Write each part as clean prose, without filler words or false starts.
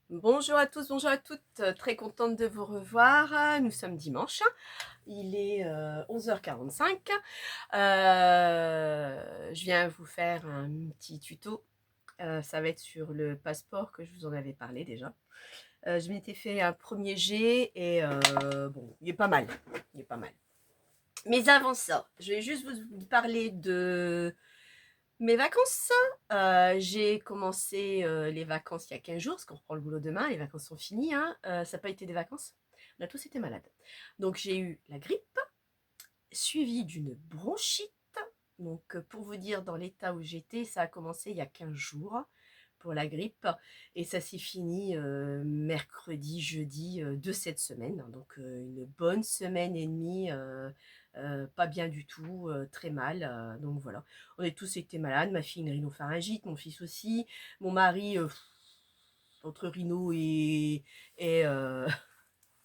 Bonjour à tous, bonjour à toutes, très contente de vous revoir. Nous sommes dimanche, il est 11h45. Je viens vous faire un petit tuto. Ça va être sur le passeport que je vous en avais parlé déjà. Je m'étais fait un premier jet et bon, il est pas mal. Il est pas mal. Mais avant ça, je vais juste vous parler de mes vacances. J'ai commencé les vacances il y a 15 jours, parce qu'on reprend le boulot demain, les vacances sont finies, hein. Ça n'a pas été des vacances, on a tous été malades. Donc j'ai eu la grippe, suivie d'une bronchite. Donc pour vous dire, dans l'état où j'étais, ça a commencé il y a 15 jours pour la grippe, et ça s'est fini mercredi, jeudi de cette semaine. Donc une bonne semaine et demie, pas bien du tout, très mal. Donc voilà, on a tous été malades. Ma fille une rhinopharyngite, mon fils aussi, mon mari entre rhino et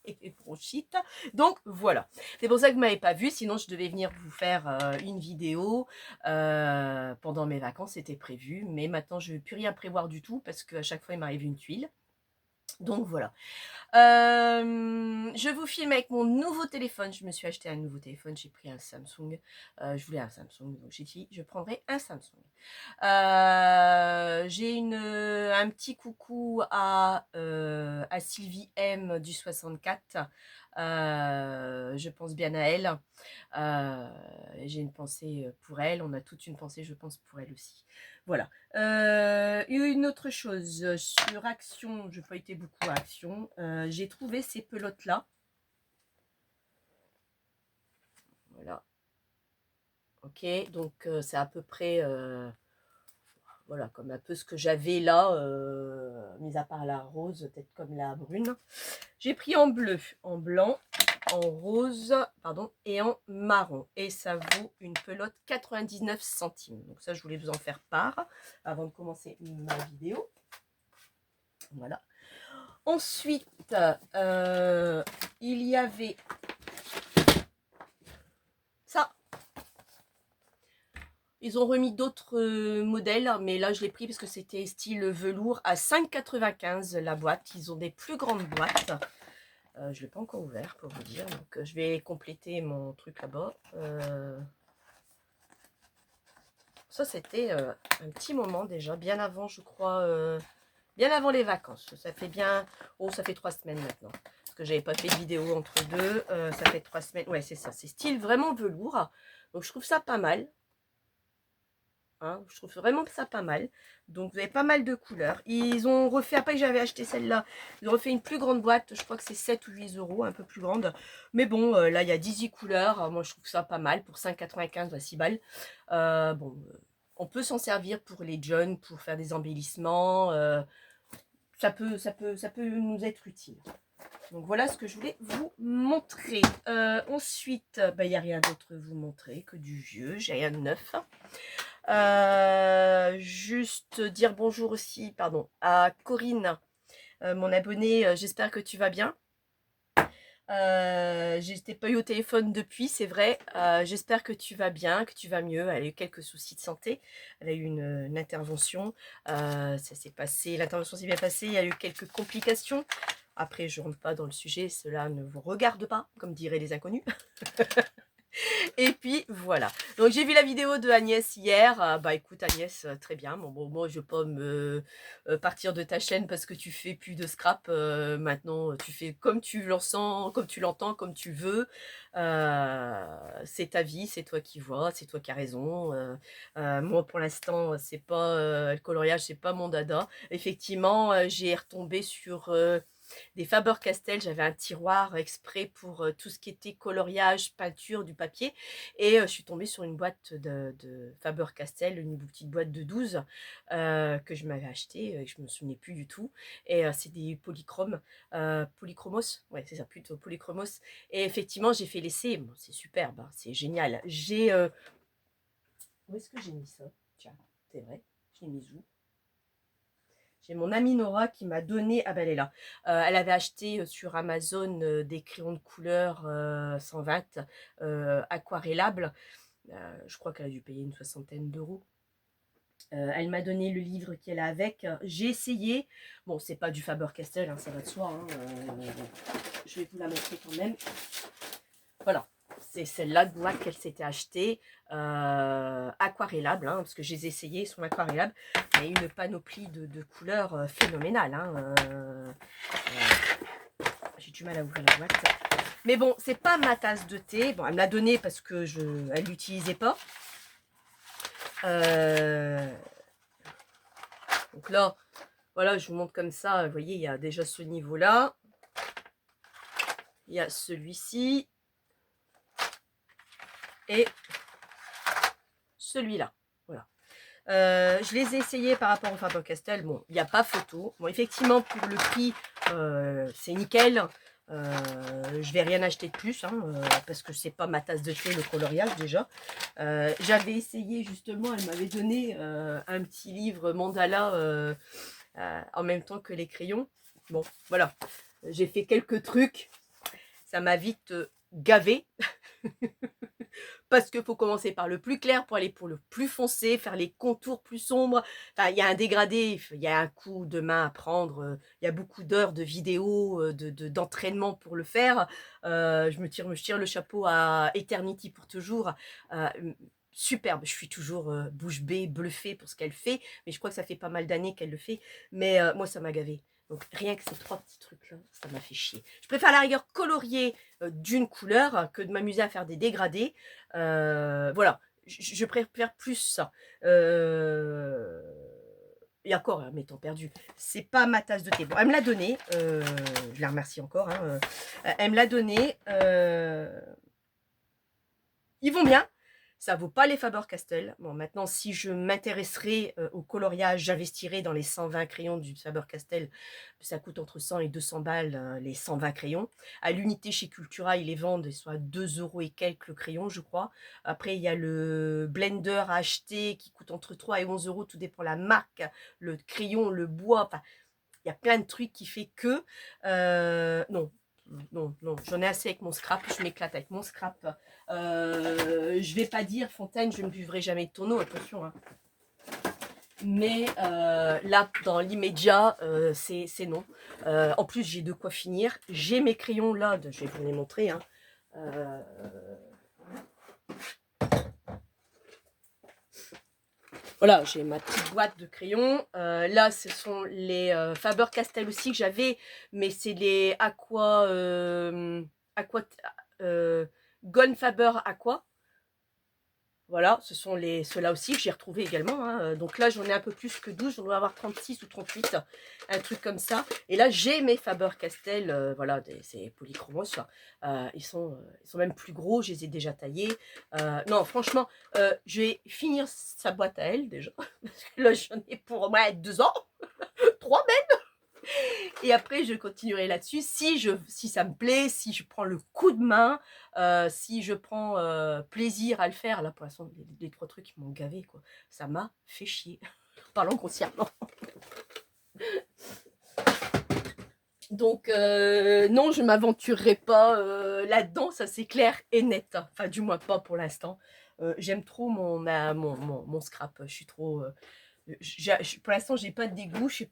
et bronchite. Donc voilà, c'est pour ça que vous m'avez pas vu, sinon je devais venir vous faire une vidéo pendant mes vacances, c'était prévu, mais maintenant je ne veux plus rien prévoir du tout parce qu'à chaque fois il m'arrive une tuile. Donc voilà. Je vous filme avec mon nouveau téléphone. Je me suis acheté un nouveau téléphone. J'ai pris un Samsung. Je voulais un Samsung, donc j'ai dit je prendrai un Samsung. J'ai un petit coucou à Sylvie M du 64. Je pense bien à elle. J'ai une pensée pour elle. On a toute une pensée, je pense, pour elle aussi. Voilà. Une autre chose sur Action, je feuilletais beaucoup à Action. J'ai trouvé ces pelotes-là. Voilà. Ok, donc c'est à peu près voilà, comme un peu ce que j'avais là, mis à part la rose, peut-être comme la brune. J'ai pris en bleu, en blanc, en rose, pardon, et en marron. Et ça vaut une pelote 99 centimes. Donc ça, je voulais vous en faire part avant de commencer ma vidéo. Voilà. Ensuite, il y avait ça. Ils ont remis d'autres modèles, mais là je l'ai pris parce que c'était style velours à 5,95 la boîte. Ils ont des plus grandes boîtes. Je ne l'ai pas encore ouvert pour vous dire, donc je vais compléter mon truc là-bas. Ça c'était un petit moment déjà, bien avant je crois, bien avant les vacances. Ça fait bien, oh ça fait 3 semaines maintenant. Parce que j'avais pas fait de vidéo entre deux, ça fait 3 semaines. Ouais c'est ça, c'est style vraiment velours. Donc je trouve ça pas mal. Hein, je trouve vraiment ça pas mal. Donc vous avez pas mal de couleurs. Ils ont refait, après que j'avais acheté celle-là, ils ont refait une plus grande boîte. Je crois que c'est 7 ou 8 euros, un peu plus grande. Mais bon, là il y a 18 couleurs. Moi je trouve ça pas mal pour 5,95 à 6 balles. Bon, on peut s'en servir pour les jeunes, pour faire des embellissements. Ça peut nous être utile. Donc voilà ce que je voulais vous montrer. Ensuite, il n'y a rien d'autre à vous montrer que du vieux. J'ai rien de neuf. Juste dire bonjour aussi, pardon, à Corinne, mon abonnée. J'espère que tu vas bien. J'étais pas eu au téléphone depuis, c'est vrai. J'espère que tu vas bien, que tu vas mieux. Elle a eu quelques soucis de santé. Elle a eu une intervention. Ça s'est passé, l'intervention s'est bien passée. Il y a eu quelques complications. Après, je rentre pas dans le sujet. Cela ne vous regarde pas, comme diraient les inconnus. Et puis voilà. Donc j'ai vu la vidéo de Agnès hier. Bah écoute Agnès, très bien. Bon, moi je vais pas me partir de ta chaîne parce que tu fais plus de scrap. Maintenant tu fais comme tu l'entends, comme tu l'entends, comme tu veux. C'est ta vie, c'est toi qui vois, c'est toi qui as raison. Moi pour l'instant c'est pas le coloriage, c'est pas mon dada. Effectivement, j'ai retombé sur des Faber-Castell. J'avais un tiroir exprès pour tout ce qui était coloriage, peinture, du papier. Et je suis tombée sur une boîte de Faber-Castell, une petite boîte de 12 que je m'avais achetée, et je me souvenais plus du tout. Et c'est des polychromes, polychromos, ouais c'est ça, plutôt polychromos. Et effectivement, j'ai fait l'essai. Bon, c'est superbe, hein, c'est génial. Où est-ce que j'ai mis ça? Tiens, c'est vrai, je l'ai mis où? J'ai mon amie Nora qui m'a donné, ah ben elle est là, elle avait acheté sur Amazon des crayons de couleur 120 aquarellables. Je crois qu'elle a dû payer une soixantaine d'euros. Elle m'a donné le livre qu'elle a avec. J'ai essayé. Bon, c'est pas du Faber-Castell, hein, ça va de soi. Hein, je vais vous la montrer quand même. Voilà. C'est celle-là de boîte qu'elle s'était achetée. Aquarellable, hein, parce que je les ai essayées, ils sont aquarellables. Mais une panoplie de couleurs phénoménales. Hein, j'ai du mal à ouvrir la boîte. Mais bon, c'est pas ma tasse de thé. Bon, elle me l'a donnée parce que elle l'utilisait pas. Donc là, voilà, je vous montre comme ça. Vous voyez, il y a déjà ce niveau-là. Il y a celui-ci. Et celui-là. Voilà. Je les ai essayés par rapport au Faber-Castell. Bon, il n'y a pas photo. Bon, effectivement, pour le prix, c'est nickel. Je vais rien acheter de plus, hein, parce que c'est pas ma tasse de thé, le coloriage déjà. J'avais essayé justement, elle m'avait donné un petit livre mandala en même temps que les crayons. Bon, voilà. J'ai fait quelques trucs. Ça m'a vite gavé. Parce qu'il faut commencer par le plus clair pour aller pour le plus foncé, faire les contours plus sombres. Enfin, il y a un dégradé, il y a un coup de main à prendre. Il y a beaucoup d'heures de vidéos, d'entraînement pour le faire. Je tire le chapeau à Eternity pour toujours. Superbe, je suis toujours bouche bée, bluffée pour ce qu'elle fait. Mais je crois que ça fait pas mal d'années qu'elle le fait. Mais moi, ça m'a gavé. Donc rien que ces 3 petits trucs-là, ça m'a fait chier. Je préfère à la rigueur colorier d'une couleur que de m'amuser à faire des dégradés. Voilà, je préfère plus ça. Et encore, hein, mes temps perdus. C'est pas ma tasse de thé. Bon, elle me l'a donné. Je la remercie encore. Hein, elle me l'a donné. Ils vont bien. Ça vaut pas les Faber-Castell. Bon, maintenant, si je m'intéresserais au coloriage, j'investirais dans les 120 crayons du Faber-Castell. Ça coûte entre 100 et 200 balles, les 120 crayons. À l'unité chez Cultura, ils les vendent, ils sont à 2 € et quelques le crayon, je crois. Après, il y a le blender à acheter qui coûte entre 3 et 11 €, tout dépend de la marque, le crayon, le bois. Enfin, il y a plein de trucs qui fait que... non, non, j'en ai assez avec mon scrap, je m'éclate avec mon scrap. Je vais pas dire, Fontaine, je ne buvrai jamais de tonneau, attention. Hein. Mais là, dans l'immédiat, c'est non. En plus, j'ai de quoi finir. J'ai mes crayons là, je vais vous les montrer. Hein. Voilà, j'ai ma petite boîte de crayons. Là, ce sont les Faber-Castell aussi que j'avais, mais c'est les Gone Faber Aqua. Voilà, ce sont ceux-là aussi que j'ai retrouvés également. Hein. Donc là, j'en ai un peu plus que 12, j'en dois avoir 36 ou 38, un truc comme ça. Et là, j'ai mes Faber-Castell, voilà, c'est polychromos. Ils sont même plus gros, je les ai déjà taillés. Non, franchement, je vais finir sa boîte à elle déjà. Parce que là, j'en ai pour au moins 2 ans, 3 même. Et après, je continuerai là-dessus. Si ça me plaît, si je prends le coup de main, si je prends plaisir à le faire. Là, pour l'instant, les 3 trucs qui m'ont gavé, quoi. Ça m'a fait chier. Parlons grossièrement. Donc, non, je ne m'aventurerai pas là-dedans, ça c'est clair et net. Enfin, du moins pas pour l'instant. J'aime trop mon scrap. Je suis trop... pour l'instant, j'ai pas de dégoût, je n'ai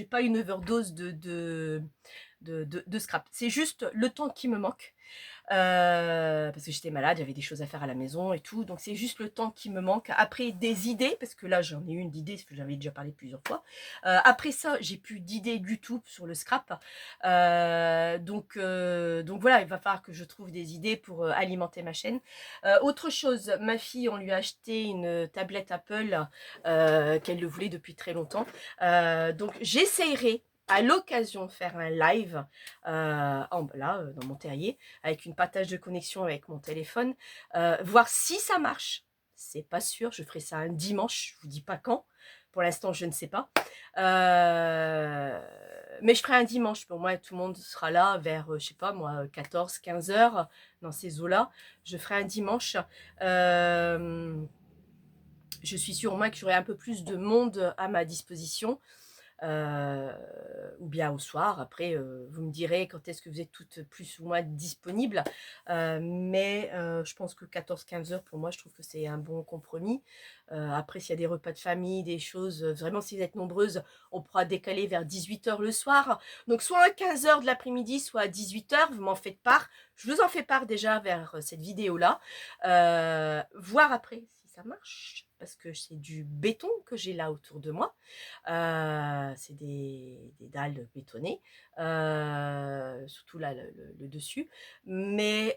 pas une overdose de scrap. C'est juste le temps qui me manque. Parce que j'étais malade, j'avais des choses à faire à la maison et tout. Donc, c'est juste le temps qui me manque. Après, des idées, parce que là, j'en ai une d'idées, parce que j'avais déjà parlé plusieurs fois. Après ça, j'ai plus d'idées du tout sur le scrap. Donc voilà, il va falloir que je trouve des idées pour alimenter ma chaîne. Autre chose, ma fille, on lui a acheté une tablette Apple qu'elle le voulait depuis très longtemps. Donc, j'essayerai à l'occasion de faire un live dans mon terrier avec une partage de connexion avec mon téléphone, voir si ça marche. C'est pas sûr, je ferai ça un dimanche, je vous dis pas quand. Pour l'instant, je ne sais pas. Mais je ferai un dimanche, pour moi, tout le monde sera là vers, je sais pas moi, 14, 15 heures, dans ces eaux-là. Je ferai un dimanche. Je suis sûre, moi, que j'aurai un peu plus de monde à ma disposition. ou bien au soir. Après, vous me direz quand est-ce que vous êtes toutes plus ou moins disponibles. Mais je pense que 14-15 heures, pour moi, je trouve que c'est un bon compromis. Après, s'il y a des repas de famille, des choses, vraiment, si vous êtes nombreuses, on pourra décaler vers 18 heures le soir. Donc, soit à 15 heures de l'après-midi, soit à 18 heures, vous m'en faites part. Je vous en fais part déjà vers cette vidéo-là. Voir après si ça marche, parce que c'est du béton que j'ai là autour de moi. C'est des dalles bétonnées, surtout là, le dessus. Mais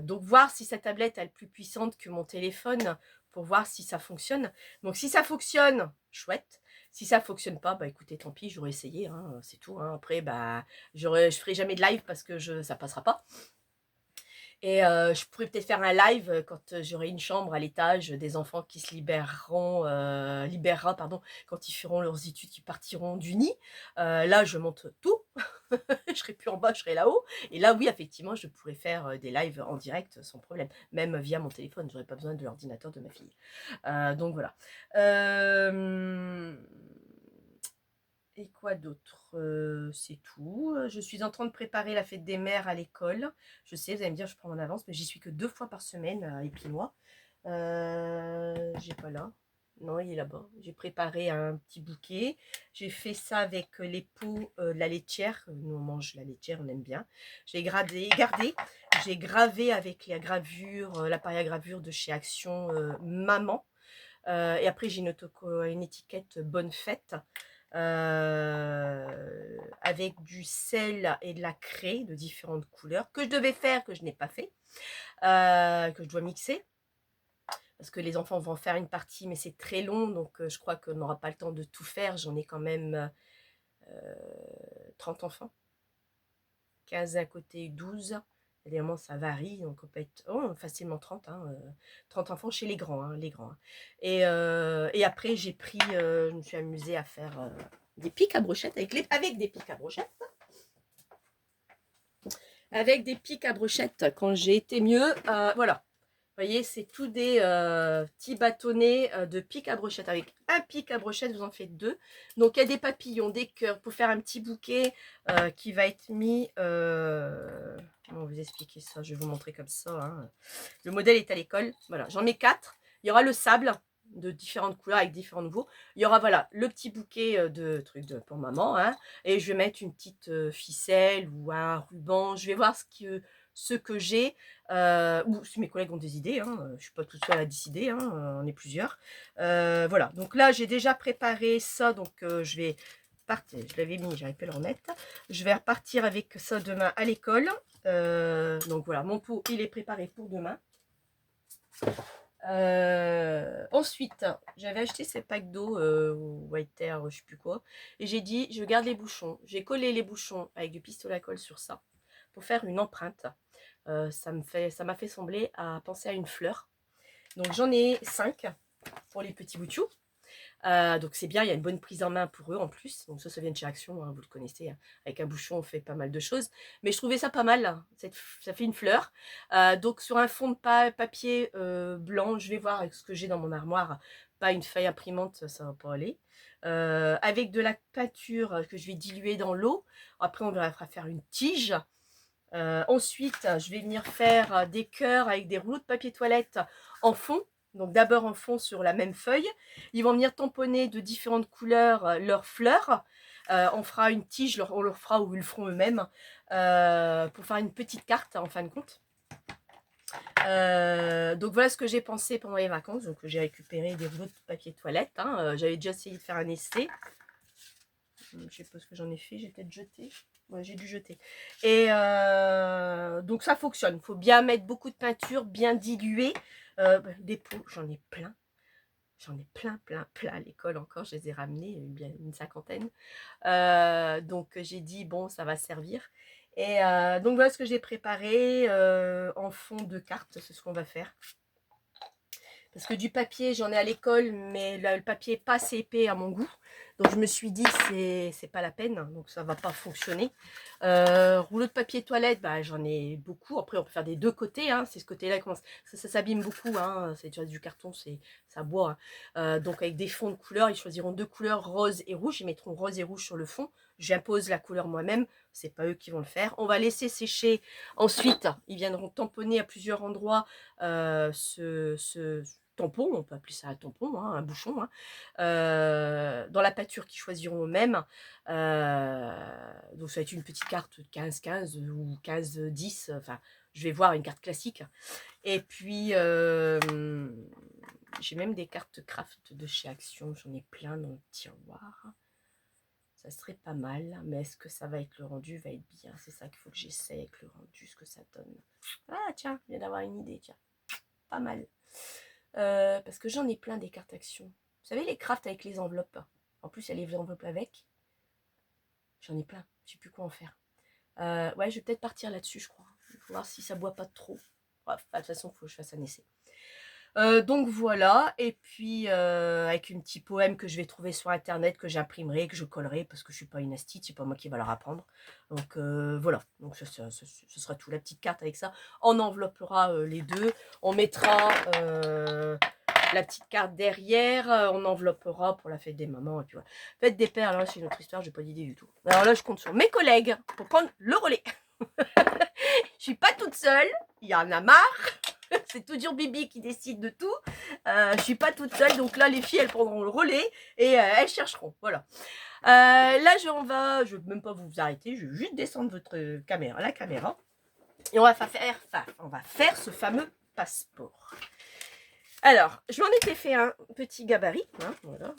donc, voir si sa tablette est plus puissante que mon téléphone pour voir si ça fonctionne. Donc, si ça fonctionne, chouette. Si ça fonctionne pas, bah écoutez, tant pis, j'aurais essayé, hein, c'est tout. Hein. Après, bah, je ferai jamais de live parce que ça passera pas. Et je pourrais peut-être faire un live quand j'aurai une chambre à l'étage, des enfants qui se libérera, pardon, quand ils feront leurs études, qui partiront du nid. Là, je monte tout. Je serai plus en bas, je serai là-haut. Et là, oui, effectivement, je pourrais faire des lives en direct sans problème, même via mon téléphone. J'aurais pas besoin de l'ordinateur de ma fille. Donc voilà. Et quoi d'autre? C'est tout. Je suis en train de préparer la fête des mères à l'école. Je sais, vous allez me dire, je prends en avance, mais j'y suis que 2 fois par semaine à Épinois. J'ai pas là. Non, il est là-bas. J'ai préparé un petit bouquet. J'ai fait ça avec les pots de la laitière. Nous, on mange la laitière, on aime bien. J'ai gardé. J'ai gravé avec la gravure, l'appareil à gravure de chez Action Maman. Et après, j'ai une étiquette Bonne Fête avec du sel et de la craie de différentes couleurs que je devais faire, que je n'ai pas fait, que je dois mixer. Parce que les enfants vont faire une partie, mais c'est très long, donc je crois qu'on n'aura pas le temps de tout faire. J'en ai quand même 30 enfants. 15 d'un côté, 12. Évidemment, ça varie, donc on peut être facilement 30, hein, 30 enfants chez les grands. Hein, les grands hein. Et après, je me suis amusée à faire des pics à brochettes avec des pics à brochettes. Avec des pics à brochettes, quand j'ai été mieux, voilà. Vous voyez, c'est tout des petits bâtonnets de pics à brochettes. Avec un pic à brochettes, vous en faites 2. Donc, il y a des papillons, des cœurs pour faire un petit bouquet qui va être mis... comment vous expliquer ça? Je vais vous montrer comme ça. Hein. Le modèle est à l'école. Voilà, j'en mets 4. Il y aura le sable de différentes couleurs avec différents nouveaux. Il y aura, voilà, le petit bouquet de trucs pour maman. Hein, et je vais mettre une petite ficelle ou un ruban. Je vais voir ce que j'ai. Ou si mes collègues ont des idées, hein, je ne suis pas toute seule à décider, hein, on est plusieurs. Voilà, donc là j'ai déjà préparé ça, donc je vais partir, je l'avais mis, j'arrive pas à le remettre. Je vais repartir avec ça demain à l'école. Donc voilà, mon pot il est préparé pour demain. Ensuite, j'avais acheté ces packs d'eau White Air, je sais plus quoi, et j'ai dit je garde les bouchons. J'ai collé les bouchons avec du pistolet à colle sur ça pour faire une empreinte. Ça m'a fait sembler à penser à une fleur. Donc j'en ai 5 pour les petits boutous. Donc c'est bien, il y a une bonne prise en main pour eux en plus. Donc ça vient de chez Action, hein, vous le connaissez. Hein. Avec un bouchon, on fait pas mal de choses. Mais je trouvais ça pas mal. Hein. Ça fait une fleur. Donc sur un fond de papier blanc, je vais voir avec ce que j'ai dans mon armoire. Pas une feuille imprimante, ça va pas aller. Avec de la peinture que je vais diluer dans l'eau. Après, on va faire une tige. Ensuite, je vais venir faire des cœurs avec des rouleaux de papier toilette en fond. Donc d'abord en fond sur la même feuille. Ils vont venir tamponner de différentes couleurs leurs fleurs. On fera une tige, on leur fera ou ils le feront eux-mêmes pour faire une petite carte en fin de compte. Donc voilà ce que j'ai pensé pendant les vacances. Donc j'ai récupéré des rouleaux de papier toilette. Hein. J'avais déjà essayé de faire un essai. Je sais pas ce que j'en ai fait, j'ai peut-être jeté. Ouais, j'ai dû jeter. Et donc ça fonctionne. Il faut bien mettre beaucoup de peinture, bien diluer. Des pots, j'en ai plein. J'en ai plein à l'école encore. Je les ai ramenés, bien une cinquantaine. Donc j'ai dit, bon, ça va servir. Et donc voilà ce que j'ai préparé en fond de carte. C'est ce qu'on va faire. Parce que du papier, j'en ai à l'école, mais le papier n'est pas assez épais à mon goût. Donc je me suis dit, c'est pas la peine, donc ça va pas fonctionner. Rouleau de papier toilette, bah, j'en ai beaucoup. Après, on peut faire des deux côtés. Hein. C'est ce côté-là, ça s'abîme beaucoup. Hein. C'est déjà du carton, ça boit. Hein. Donc avec des fonds de couleurs, ils choisiront deux couleurs, rose et rouge. Ils mettront rose et rouge sur le fond. J'impose la couleur moi-même. C'est pas eux qui vont le faire. On va laisser sécher. Ensuite, ils viendront tamponner à plusieurs endroits ce tampon, on peut appeler ça un tampon, hein, un bouchon, hein, dans la pâture qu'ils choisiront eux-mêmes. Donc ça va être une petite carte de 15-15 ou 15-10, enfin je vais voir une carte classique. Et puis j'ai même des cartes craft de chez Action, j'en ai plein dans le tiroir. Ça serait pas mal, mais est-ce que ça va être le rendu va être bien? C'est ça qu'il faut que j'essaie avec le rendu, ce que ça donne. Ah tiens, je viens d'avoir une idée, tiens, pas mal. Parce que j'en ai plein des cartes Action. Vous savez, les crafts avec les enveloppes. En plus, il y a les enveloppes avec. J'en ai plein. Je sais plus quoi en faire. Ouais, je vais peut-être partir là-dessus, je crois. Il faut voir si ça boit pas trop. Bref, de toute façon, il faut que je fasse un essai. Donc voilà, et puis avec une petite poème que je vais trouver sur internet, que j'imprimerai, que je collerai, parce que je suis pas une astite, c'est pas moi qui va leur apprendre. Donc voilà, donc ce sera tout, la petite carte avec ça. On enveloppera les deux, on mettra la petite carte derrière, on enveloppera pour la fête des mamans, et puis voilà. Fête des pères, alors là c'est une autre histoire, j'ai pas d'idée du tout. Alors là je compte sur mes collègues pour prendre le relais. Je suis pas toute seule, il y en a marre. C'est toujours Bibi qui décide de tout. Je suis pas toute seule, donc là les filles elles prendront le relais et elles chercheront. Voilà. Là je vais même pas vous arrêter, je vais juste descendre votre caméra, la caméra, et on va faire ce fameux passeport. Alors, je m'en étais fait un petit gabarit, hein, voilà,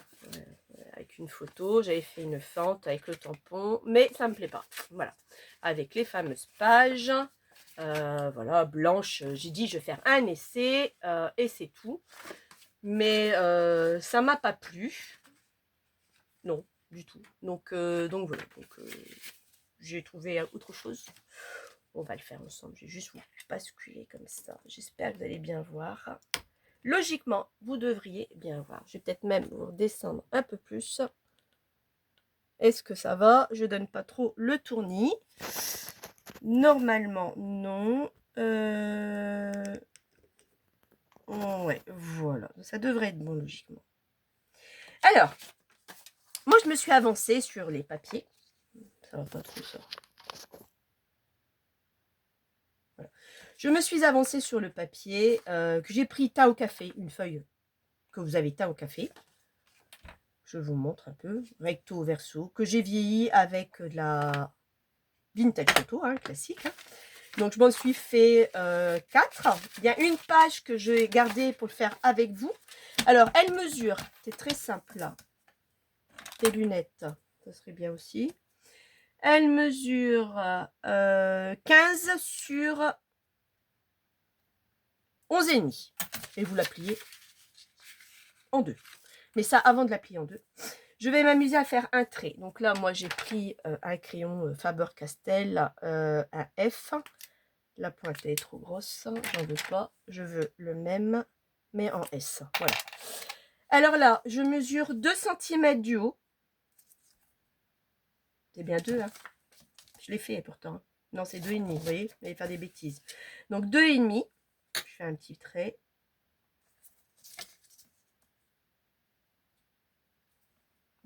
avec une photo, j'avais fait une fente avec le tampon, mais ça me plaît pas. Voilà, avec les fameuses pages. Voilà, blanche, j'ai dit je vais faire un essai et c'est tout. Mais ça m'a pas plu. Non, du tout. Donc voilà, donc j'ai trouvé autre chose. On va le faire ensemble. Je vais juste vous basculer comme ça. J'espère que vous allez bien voir. Logiquement, vous devriez bien voir. Je vais peut-être même vous redescendre un peu plus. Est-ce que ça va? Je donne pas trop le tournis. Normalement, non. Ouais, voilà. Ça devrait être bon, logiquement. Alors, moi, je me suis avancée sur les papiers. Ça va pas trop, ça. Voilà. Je me suis avancée sur le papier que j'ai pris tas au café, une feuille que vous avez tas au café. Je vous montre un peu, recto verso, que j'ai vieilli avec de la vintage photo, hein, classique. Hein. Donc, je m'en suis fait 4. Il y a une page que je vais garder pour le faire avec vous. Alors, elle mesure, c'est très simple là. Des lunettes, ça serait bien aussi. Elle mesure 15 sur 11,5. Et vous la pliez en deux. Mais ça, avant de la plier en deux, je vais m'amuser à faire un trait. Donc là, moi, j'ai pris un crayon Faber-Castell, un F. La pointe est trop grosse, j'en veux pas. Je veux le même, mais en S. Voilà. Alors là, je mesure 2 cm du haut. C'est bien 2, hein. Je l'ai fait pourtant. Non, c'est 2,5, vous voyez, vous allez faire des bêtises. Donc 2,5. Je fais un petit trait.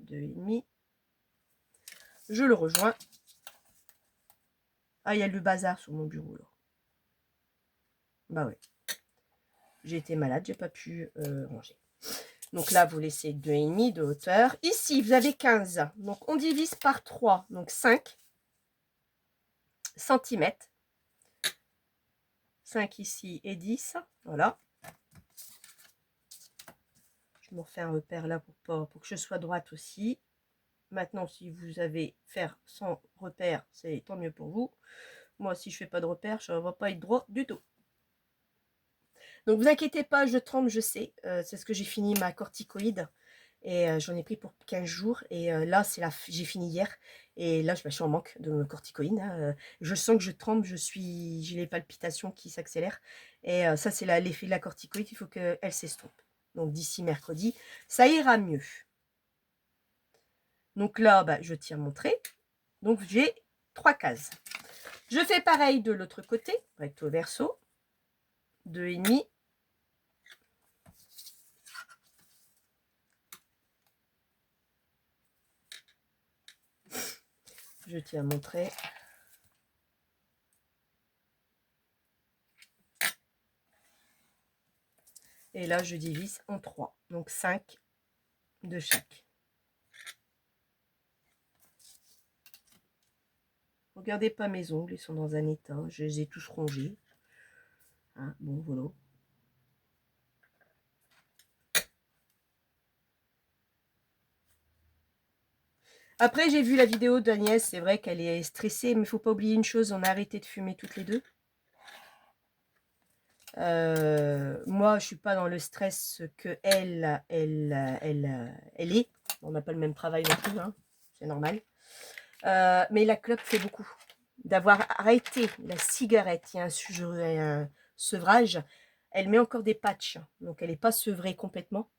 2,5. Je le rejoins. Ah, il y a le bazar sur mon bureau là. Bah ouais. J'ai été malade, j'ai pas pu ranger. Donc là, vous laissez 2,5 de hauteur. Ici, vous avez 15. Donc on divise par 3, donc 5 cm. 5 ici et 10. Voilà. Je me refais un repère là pour que je sois droite aussi. Maintenant, si vous avez faire sans repère, c'est tant mieux pour vous. Moi, si je fais pas de repère, je ne vais pas être droit du tout. Donc, vous inquiétez pas, je tremble, je sais. C'est ce que j'ai fini ma corticoïde. Et j'en ai pris pour 15 jours. Et là, j'ai fini hier. Et là, je suis en manque de corticoïde. Hein. Je sens que je tremble, j'ai les palpitations qui s'accélèrent. Et ça, c'est l'effet de la corticoïde. Il faut qu'elle s'estompe. donc d'ici mercredi, ça ira mieux. Donc là, bah, je tire mon trait. Donc j'ai 3 cases. Je fais pareil de l'autre côté, recto verso, 2,5. Je tire mon trait. Et là, je divise en 3. Donc 5 de chaque. Regardez pas mes ongles, ils sont dans un état. Je les ai tous rongés. Hein, bon, voilà. Après, j'ai vu la vidéo d'Agnès. C'est vrai qu'elle est stressée, mais il ne faut pas oublier une chose, on a arrêté de fumer toutes les deux. Moi, je suis pas dans le stress que elle est. On n'a pas le même travail non plus, hein, c'est normal. Mais la clope fait beaucoup. D'avoir arrêté la cigarette, il y a un sevrage, elle met encore des patchs, donc elle n'est pas sevrée complètement.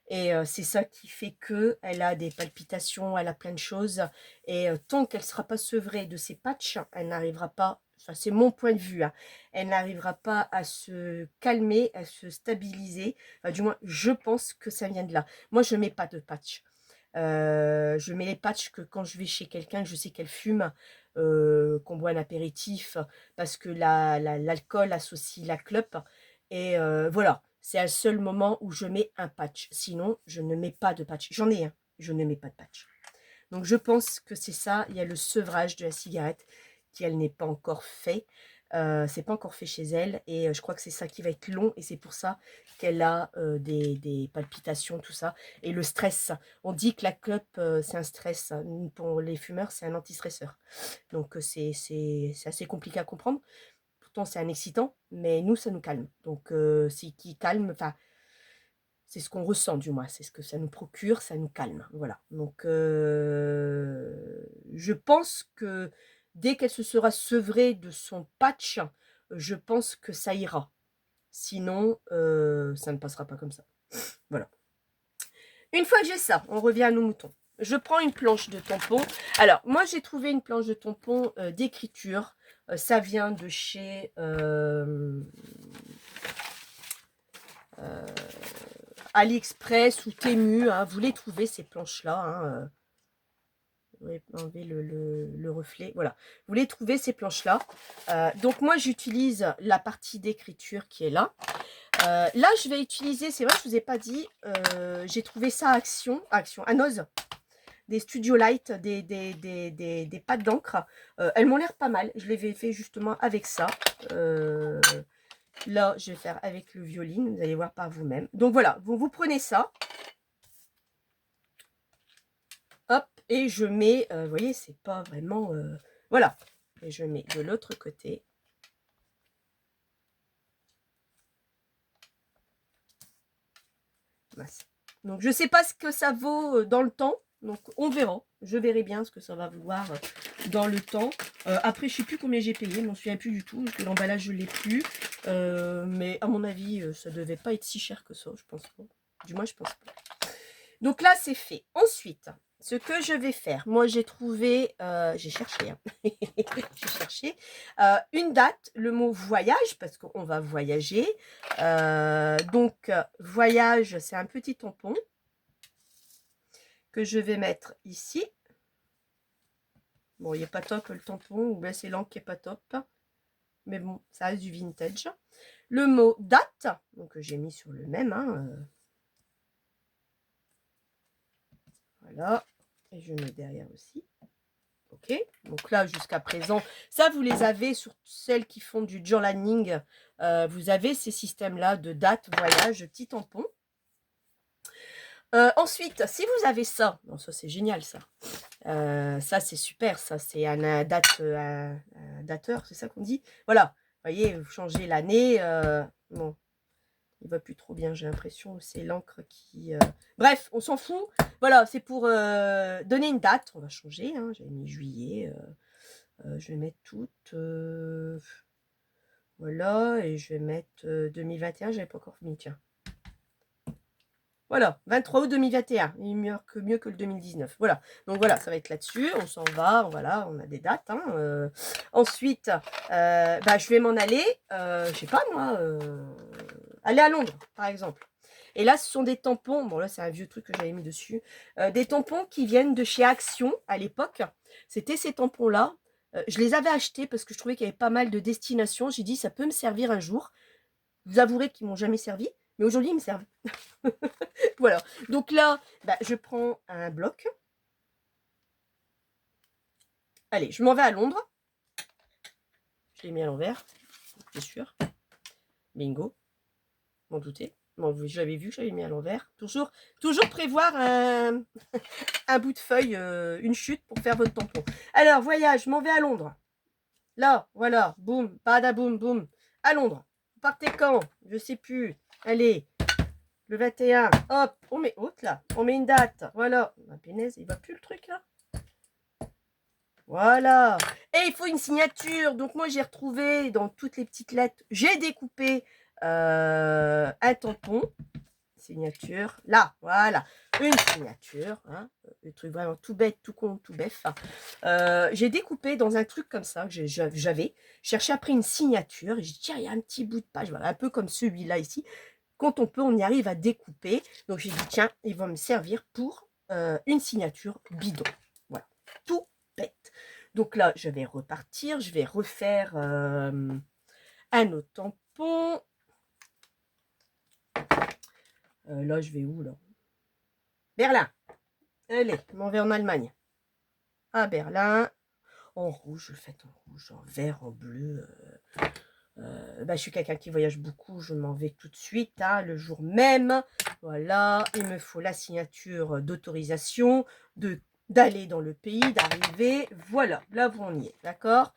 Et c'est ça qui fait que elle a des palpitations, elle a plein de choses. Et tant qu'elle ne sera pas sevrée de ces patchs, elle n'arrivera pas, enfin c'est mon point de vue, hein, elle n'arrivera pas à se calmer, à se stabiliser. Enfin, du moins, je pense que ça vient de là. Moi, je ne mets pas de patch. Je mets les patchs que quand je vais chez quelqu'un, je sais qu'elle fume, qu'on boit un apéritif, parce que l'alcool associe la clope. Et voilà, c'est un seul moment où je mets un patch. Sinon, je ne mets pas de patch. J'en ai un, je ne mets pas de patch. Donc, je pense que c'est ça. Il y a le sevrage de la cigarette qui, elle, n'est pas encore fait. C'est pas encore fait chez elle. Et je crois que c'est ça qui va être long. Et c'est pour ça qu'elle a des palpitations, tout ça. Et le stress. On dit que la clope, c'est un stress. Pour les fumeurs, c'est un antistresseur. Donc, c'est assez compliqué à comprendre. Pourtant, c'est un excitant, mais nous, ça nous calme. Donc, c'est qui calme, enfin, c'est ce qu'on ressent du moins, c'est ce que ça nous procure, ça nous calme. Voilà. Donc, je pense que dès qu'elle se sera sevrée de son patch, je pense que ça ira. Sinon, ça ne passera pas comme ça. Voilà. Une fois que j'ai ça, on revient à nos moutons. Je prends une planche de tampon. Alors, moi, j'ai trouvé une planche de tampon d'écriture. Ça vient de chez AliExpress ou Temu. Hein. Vous les trouvez, ces planches-là. Hein. Vous pouvez enlever le reflet. Voilà. Vous les trouvez, ces planches-là. Donc, moi, j'utilise la partie d'écriture qui est là. Là, je vais utiliser, c'est vrai, je ne vous ai pas dit, j'ai trouvé ça à à Noz. Des Studio Light, des pâtes d'encre. Elles m'ont l'air pas mal. Je les ai fait justement avec ça. Là, je vais faire avec le violine. Vous allez voir par vous-même. Donc voilà, vous prenez ça. Hop, et je mets, vous voyez, c'est pas vraiment... voilà. Et je mets de l'autre côté. Donc, je ne sais pas ce que ça vaut dans le temps. Donc, on verra. Je verrai bien ce que ça va vouloir dans le temps. Après, je ne sais plus combien j'ai payé. Je ne m'en souviens plus du tout. L'emballage, je ne l'ai plus. Mais à mon avis, ça ne devait pas être si cher que ça. Je pense pas. Du moins, je pense pas. Donc là, c'est fait. Ensuite, ce que je vais faire, moi j'ai trouvé, j'ai cherché, hein. J'ai cherché une date, le mot voyage, parce qu'on va voyager. Donc, voyage, c'est un petit tampon que je vais mettre ici. Bon, il n'est pas top le tampon, ou bien c'est l'encre qui n'est pas top. Mais bon, ça reste du vintage. Le mot date, donc j'ai mis sur le même, hein, voilà, et je mets derrière aussi. Ok, donc là, jusqu'à présent, ça, vous les avez sur celles qui font du journaling. Vous avez ces systèmes-là de date, voyage, petit tampon. Ensuite, si vous avez ça, bon, ça, c'est génial, ça. Ça, c'est super, ça. C'est un dateur, c'est ça qu'on dit. Voilà, vous voyez, vous changez l'année. Bon, il va plus trop bien, j'ai l'impression. C'est l'encre qui... Bref, on s'en fout. Voilà, c'est pour donner une date. On va changer, hein. J'avais mis juillet. Je vais mettre toutes. Voilà, et je vais mettre 2021. J'avais pas encore mis, tiens. Voilà, 23 août 2021. Il est mieux que le 2019. Voilà. Donc voilà, ça va être là-dessus. On s'en va. Voilà, on a des dates. Hein. Ensuite, je vais m'en aller, je sais pas moi, aller à Londres, par exemple. Et là, ce sont des tampons. Bon, là, c'est un vieux truc que j'avais mis dessus. Des tampons qui viennent de chez Action à l'époque. C'était ces tampons-là. Je les avais achetés parce que je trouvais qu'il y avait pas mal de destinations. J'ai dit, ça peut me servir un jour. Vous avouerez qu'ils m'ont jamais servi. Mais aujourd'hui, ils me servent. Voilà. Donc là, je prends un bloc. Allez, je m'en vais à Londres. Je l'ai mis à l'envers. C'est sûr. Bingo. M'en douter. Bon, j'avais vu que j'avais mis à l'envers. Toujours prévoir un bout de feuille, une chute pour faire votre tampon. Alors, voyage, je m'en vais à Londres. Là, voilà. Boum, badaboum, boum. À Londres. Vous partez quand? Je sais plus. Allez. Le 21, hop, on met haute là, on met une date, voilà. Ma punaise, il va plus le truc là. Voilà. Et il faut une signature. Donc moi j'ai retrouvé dans toutes les petites lettres, j'ai découpé un tampon. Signature, là, voilà. Une signature, hein, le truc vraiment tout bête, tout con, tout bête. J'ai découpé dans un truc comme ça que j'avais. Cherché après une signature et j'ai dit tiens, il y a un petit bout de page, voilà, un peu comme celui-là ici. Quand on peut, on y arrive à découper. Donc, j'ai dit, tiens, il va me servir pour une signature bidon. Voilà, tout bête. Donc là, je vais repartir. Je vais refaire un autre tampon. Là, je vais où, là? Berlin. Allez, je m'en vais en Allemagne. À Berlin. En rouge, je le fais en rouge, en vert, en bleu. Je suis quelqu'un qui voyage beaucoup, je m'en vais tout de suite, hein, le jour même. Voilà, il me faut la signature d'autorisation d'aller dans le pays, d'arriver. Voilà, là vous on y est, d'accord.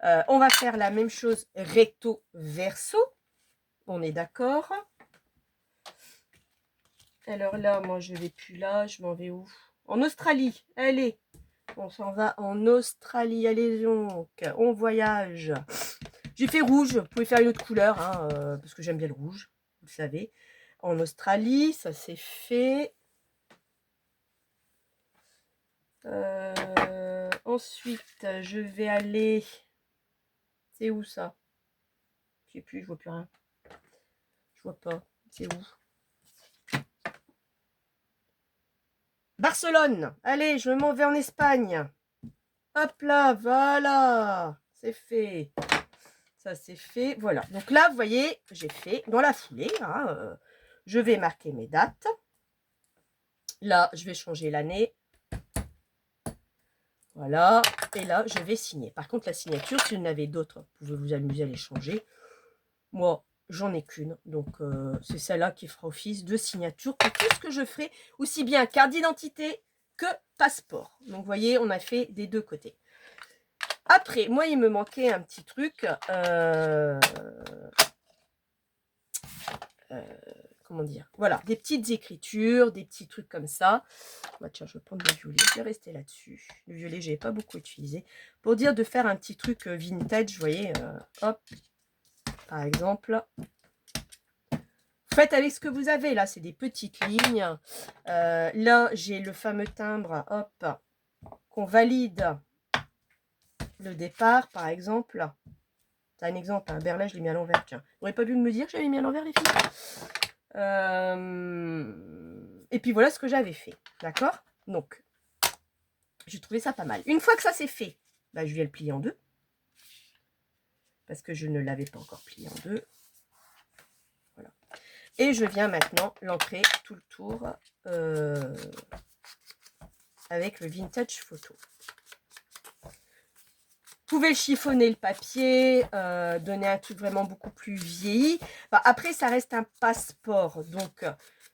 On va faire la même chose recto verso. On est d'accord. Alors là, moi je vais plus là, je m'en vais où? En Australie, allez. On s'en va en Australie, allez donc, on voyage. J'ai fait rouge, vous pouvez faire une autre couleur, hein, parce que j'aime bien le rouge, vous le savez. En Australie, ça c'est fait. Ensuite, je vais aller... C'est où ça? Je sais plus, je vois plus rien. Je vois pas. C'est où? Barcelone. Allez, je m'en vais en Espagne. Hop là, voilà. C'est fait. Ça c'est fait. Voilà. Donc là, vous voyez, j'ai fait dans la foulée. Hein, je vais marquer mes dates. Là, je vais changer l'année. Voilà. Et là, je vais signer. Par contre, la signature, si vous en avez d'autres, vous pouvez vous amuser à les changer. Moi, j'en ai qu'une. Donc, c'est celle-là qui fera office de signature pour tout ce que je ferai, aussi bien carte d'identité que passeport. Donc, vous voyez, on a fait des deux côtés. Après, moi, il me manquait un petit truc. Comment dire? Voilà, des petites écritures, des petits trucs comme ça. Bah, tiens, je vais prendre le violet, je vais rester là-dessus. Le violet, je n'ai pas beaucoup utilisé. Pour dire de faire un petit truc vintage, vous voyez, hop, par exemple. Faites avec ce que vous avez, là, c'est des petites lignes. Là, j'ai le fameux timbre, hop, qu'on valide le départ, par exemple. C'est un exemple, hein. Berlin, je l'ai mis à l'envers, tiens. Vous n'auriez pas dû me dire que j'avais mis à l'envers, les filles? Et puis voilà ce que j'avais fait, d'accord? Donc, j'ai trouvé ça pas mal. Une fois que ça c'est fait, je vais le plier en deux. Parce que je ne l'avais pas encore plié en deux. Voilà. Et je viens maintenant l'ancrer tout le tour avec le vintage photo. Vous pouvez chiffonner le papier, donner un truc vraiment beaucoup plus vieilli. Après, ça reste un passeport. Donc,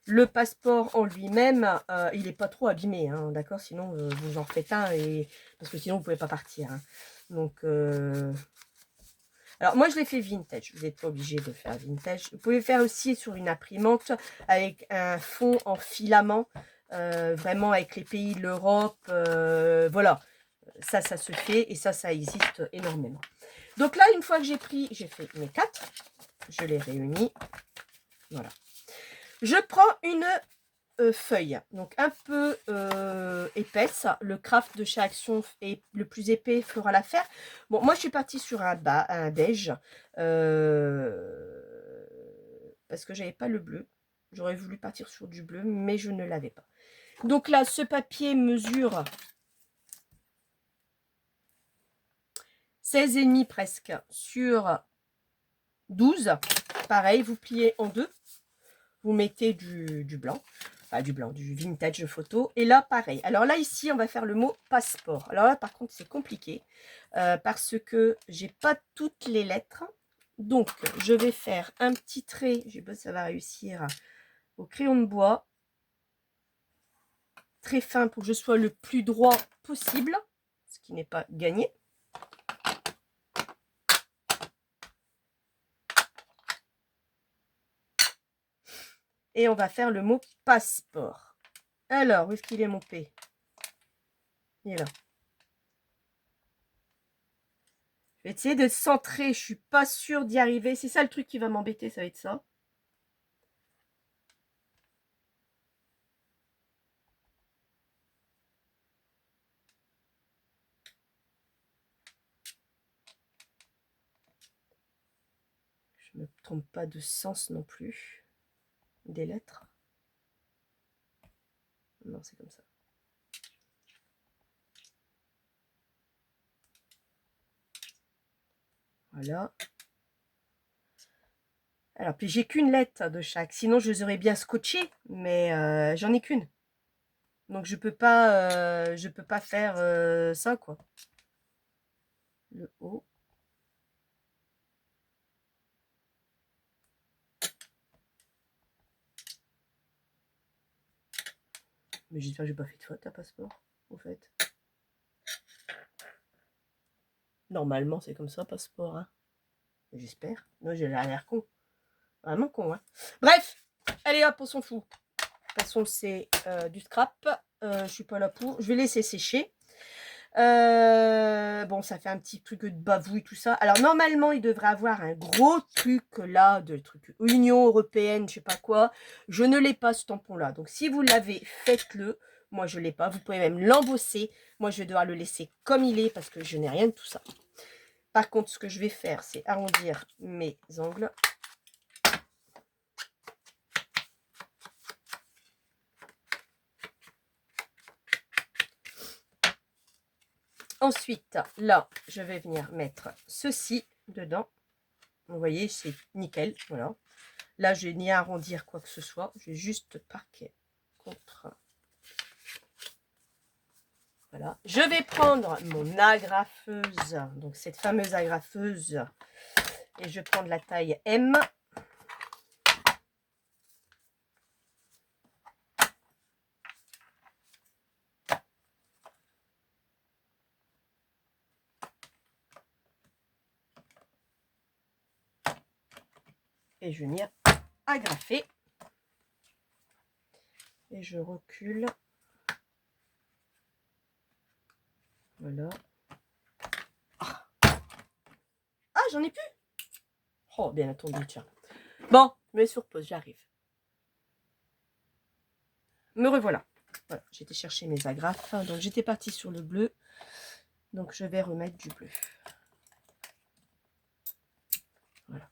le passeport en lui-même, il n'est pas trop abîmé. Hein, d'accord? Sinon, vous en faites un. Parce que sinon, vous ne pouvez pas partir. Hein. Donc, alors, moi, je l'ai fait vintage. Vous n'êtes pas obligé de faire vintage. Vous pouvez faire aussi sur une imprimante avec un fond en filament. Vraiment avec les pays de l'Europe. Voilà. Ça se fait et ça existe énormément. Donc là, une fois que j'ai fait mes 4, je les réunis. Voilà. Je prends une feuille, donc un peu épaisse. Le craft de chez Action est le plus épais, fera l'affaire. Bon, moi je suis partie sur un beige, parce que j'avais pas le bleu. J'aurais voulu partir sur du bleu, mais je ne l'avais pas. Donc là, ce papier mesure 16,5 presque sur 12. Pareil, vous pliez en deux. Vous mettez du blanc. Enfin, du blanc, du vintage photo. Et là, pareil. Alors là, ici, on va faire le mot passeport. Alors là, par contre, c'est compliqué. Parce que j'ai pas toutes les lettres. Donc, je vais faire un petit trait. Je sais pas si ça va réussir. Au crayon de bois. Très fin pour que je sois le plus droit possible. Ce qui n'est pas gagné. Et on va faire le mot passeport. Alors, où est-ce qu'il est mon P? Il est là. Je vais essayer de centrer. Je suis pas sûre d'y arriver. C'est ça le truc qui va m'embêter, ça va être ça. Je ne me trompe pas de sens non plus. Des lettres. Non, c'est comme ça. Voilà. Alors, puis j'ai qu'une lettre de chaque. Sinon, je les aurais bien scotchées, mais j'en ai qu'une. Donc, je peux pas faire ça, quoi. Le O. Mais j'espère que j'ai pas fait de faute à passeport, au fait. Normalement, c'est comme ça, passeport, hein. J'espère. Moi, j'ai l'air con. Vraiment con, hein. Bref, allez hop, on s'en fout. De toute façon, c'est du scrap. Je suis pas là pour. Je vais laisser sécher. Bon, ça fait un petit truc de bavouille, tout ça. Alors, normalement, il devrait avoir un gros truc là, de truc Union Européenne, je sais pas quoi. Je ne l'ai pas, ce tampon-là. Donc, si vous l'avez, faites-le. Moi, je l'ai pas. Vous pouvez même l'embosser. Moi, je vais devoir le laisser comme il est parce que je n'ai rien de tout ça. Par contre, ce que je vais faire, c'est arrondir mes angles. Ensuite, là, je vais venir mettre ceci dedans. Vous voyez, c'est nickel. Voilà. Là, je vais ni arrondir quoi que ce soit. Je vais juste parquer contre. Voilà. Je vais prendre mon agrafeuse. Donc, cette fameuse agrafeuse. Et je vais prendre la taille M. Et je vais venir agrafer. Et je recule. Voilà. Ah, j'en ai plus. Oh, bien attendu, tiens. Bon, je mets sur pause, j'arrive. Me revoilà. Voilà, j'étais chercher mes agrafes. Donc, j'étais partie sur le bleu. Donc, je vais remettre du bleu. Voilà.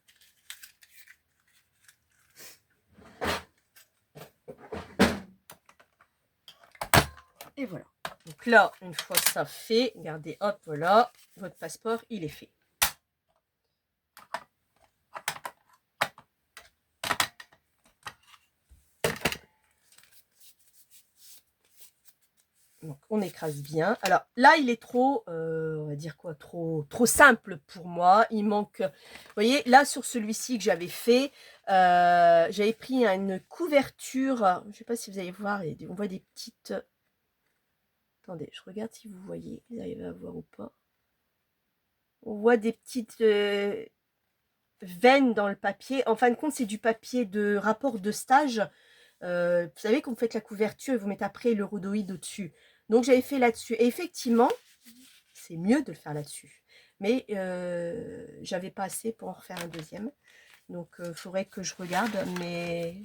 Et voilà. Donc là, une fois ça fait, regardez, hop, voilà, votre passeport, il est fait. Donc, on écrase bien. Alors, là, il est trop, on va dire quoi, trop simple pour moi. Il manque, vous voyez, là, sur celui-ci que j'avais fait, j'avais pris une couverture. Je ne sais pas si vous allez voir, on voit des petites... Attendez, je regarde si vous voyez. Vous arrivez à voir ou pas. On voit des petites veines dans le papier. En fin de compte, c'est du papier de rapport de stage. Vous savez, quand vous faites la couverture, vous mettez après le rhodoïde au-dessus. Donc, j'avais fait là-dessus. Et effectivement, c'est mieux de le faire là-dessus. Mais j'avais pas assez pour en refaire un deuxième. Donc, il faudrait que je regarde. Mais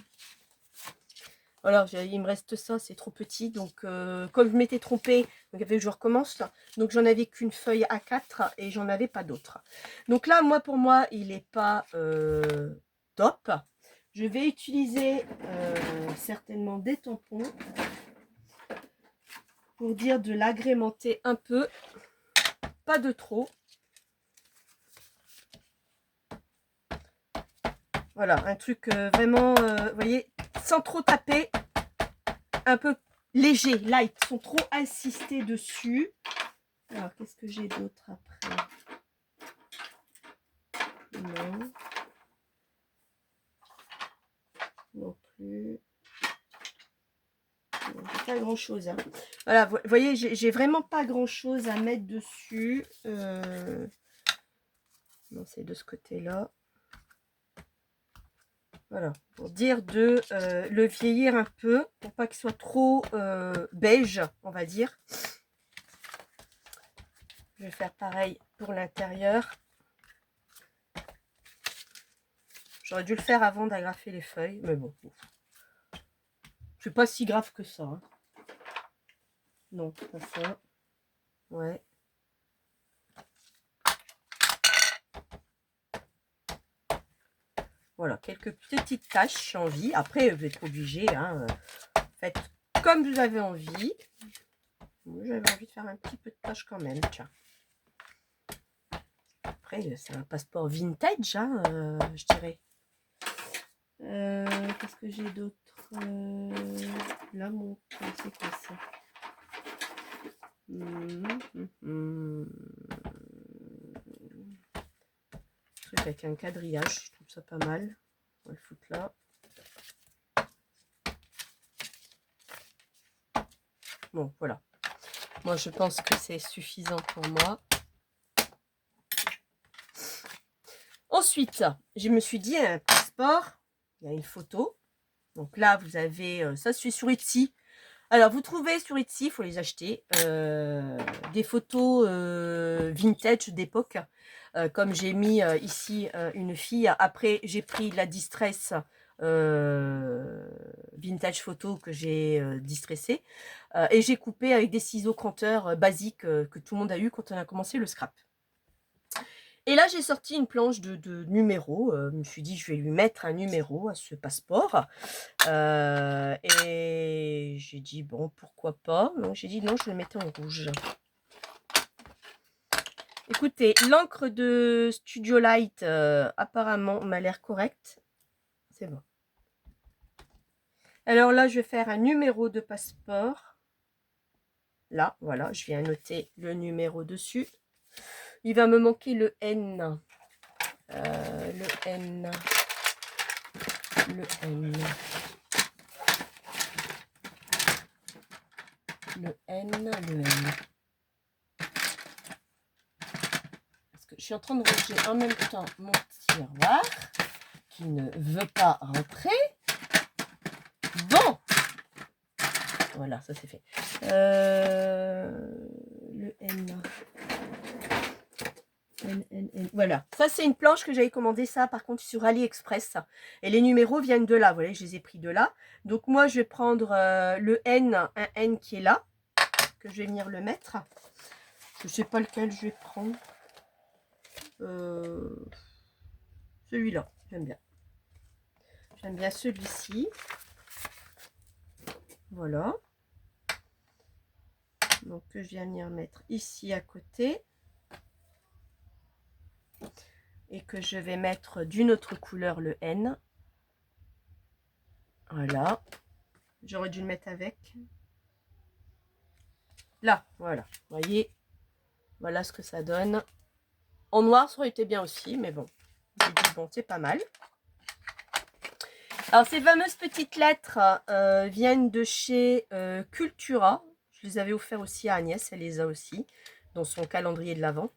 Alors, il me reste ça, c'est trop petit. Donc, comme je m'étais trompée, donc il fallait que je recommence. Donc, j'en avais qu'une feuille A4 et j'en avais pas d'autres. Donc là, pour moi, il n'est pas top. Je vais utiliser certainement des tampons pour dire de l'agrémenter un peu, pas de trop. Voilà, un truc vraiment, vous voyez, sans trop taper, un peu léger, light, sans trop insister dessus. Alors, qu'est-ce que j'ai d'autre après? Non. Non plus. Non, pas grand chose. Hein. Voilà, vous voyez, j'ai vraiment pas grand chose à mettre dessus. Non, c'est de ce côté-là. Voilà, pour dire de le vieillir un peu, pour pas qu'il soit trop beige, on va dire. Je vais faire pareil pour l'intérieur. J'aurais dû le faire avant d'agrafer les feuilles, mais bon. C'est pas si grave que ça. Hein. Non, pas ça. Ouais. Voilà, quelques petites taches j'ai envie. Après, vous êtes obligé. Hein, faites comme vous avez envie. Moi, j'avais envie de faire un petit peu de taches quand même. Tiens. Après, c'est un passeport vintage, hein, je dirais. Qu'est-ce que j'ai d'autre là, mon... C'est quoi ça Truc avec un quadrillage, je trouve ça pas mal. On va le foutre là. Bon, voilà. Moi, je pense que c'est suffisant pour moi. Ensuite, je me suis dit, un passeport, il y a une photo. Donc là, vous avez, ça c'est sur Etsy. Alors, vous trouvez sur Etsy, il faut les acheter, des photos vintage d'époque. Comme j'ai mis ici une fille. Après, j'ai pris la distress vintage photo que j'ai distressée. Et j'ai coupé avec des ciseaux cranteurs basiques que tout le monde a eu quand on a commencé le scrap. Et là, j'ai sorti une planche de numéros. Je me suis dit, je vais lui mettre un numéro à ce passeport. Et j'ai dit, bon, pourquoi pas. Donc, j'ai dit, non, je le mettais en rouge. Écoutez, l'encre de Studio Light, apparemment, m'a l'air correcte. C'est bon. Alors là, je vais faire un numéro de passeport. Là, voilà, je viens noter le numéro dessus. Il va me manquer le N. Le N. Le N. Le N, le N. Parce que je suis en train de ranger en même temps mon tiroir qui ne veut pas rentrer. Bon. Voilà, ça c'est fait. Le N. Voilà, ça c'est une planche que j'avais commandé ça par contre sur AliExpress et les numéros viennent de là, vous voyez, je les ai pris de là. Donc moi je vais prendre le N, un N qui est là, que je vais venir le mettre. Je sais pas lequel je vais prendre. Celui-là, j'aime bien. J'aime bien celui-ci. Voilà. Donc je viens venir mettre ici à côté. Et que je vais mettre d'une autre couleur le N. Voilà. J'aurais dû le mettre avec. Là, voilà. Vous voyez, voilà ce que ça donne. En noir, ça aurait été bien aussi, mais bon. Bon, c'est pas mal. Alors, ces fameuses petites lettres viennent de chez Cultura. Je les avais offertes aussi à Agnès, elle les a aussi, dans son calendrier de l'Avent.